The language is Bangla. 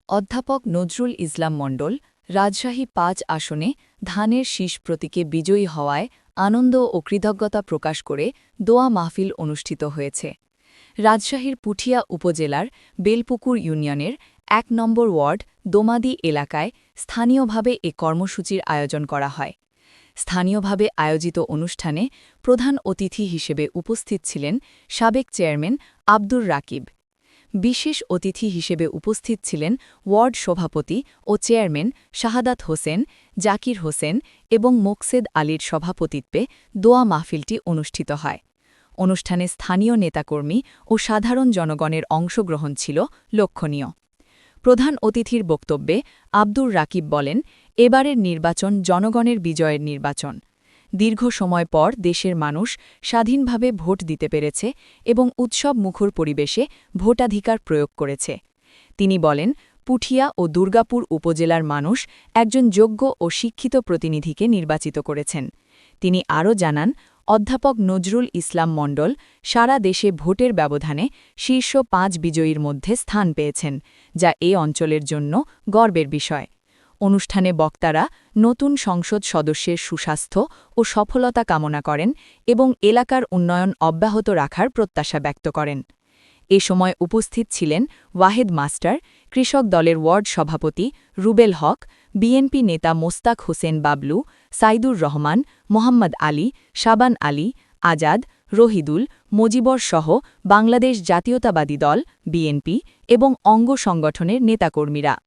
অধ্যাপক নজরুল ইসলাম মণ্ডল রাজশাহী ৫ আসনে ধানের শীষ প্রতীকে বিজয়ী হওয়ায় আনন্দ ও কৃতজ্ঞতা প্রকাশ করে দোয়া মাহফিল অনুষ্ঠিত হয়েছে। রাজশাহীর পুঠিয়া উপজেলার বেলপুকুর ইউনিয়নের ১ নম্বর ওয়ার্ড দোমাদি এলাকায় স্থানীয়ভাবে এ কর্মসূচির আয়োজন করা হয়। স্থানীয়ভাবে আয়োজিত অনুষ্ঠানে প্রধান অতিথি হিসেবে উপস্থিত ছিলেন সাবেক চেয়ারম্যান আব্দুর রাকিব। বিশেষ অতিথি হিসেবে উপস্থিত ছিলেন ওয়ার্ড সভাপতি ও চেয়ারম্যান শাহাদাত হোসেন, জাকির হোসেন এবং মোকসেদ আলীর সভাপতিত্বে দোয়া মাহফিলটি অনুষ্ঠিত হয়। অনুষ্ঠানে স্থানীয় নেতাকর্মী ও সাধারণ জনগণের অংশগ্রহণ ছিল লক্ষণীয়। প্রধান অতিথির বক্তব্যে আব্দুর রাকিব বলেন, এবারের নির্বাচন জনগণের বিজয়ের নির্বাচন। দীর্ঘ সময় পর দেশের মানুষ স্বাধীনভাবে ভোট দিতে পেরেছে এবং উৎসব মুখর পরিবেশে ভোটাধিকার প্রয়োগ করেছে। তিনি বলেন, পুঠিয়া ও দুর্গাপুর উপজেলার মানুষ একজন যোগ্য ও শিক্ষিত প্রতিনিধিকে নির্বাচিত করেছেন। তিনি আরও জানান, অধ্যাপক নজরুল ইসলাম মণ্ডল সারা দেশে ভোটের ব্যবধানে শীর্ষ ৫ বিজয়ীর মধ্যে স্থান পেয়েছেন, যা এ অঞ্চলের জন্য গর্বের বিষয়। অনুষ্ঠানে বক্তারা নতুন সংসদ সদস্যের সুস্বাস্থ্য ও সফলতা কামনা করেন এবং এলাকার উন্নয়ন অব্যাহত রাখার প্রত্যাশা ব্যক্ত করেন। এ সময় উপস্থিত ছিলেন ওয়াহেদ মাস্টার, কৃষক দলের ওয়ার্ড সভাপতি রুবেল হক, বিএনপি নেতা মোস্তাক হোসেন বাবলু, সাইদুর রহমান, মোহাম্মদ আলী, শাবান আলী, আজাদ, রহিদুল, মজিবর সহ বাংলাদেশ জাতীয়তাবাদী দল, বিএনপি এবং অঙ্গ সংগঠনের নেতাকর্মীরা।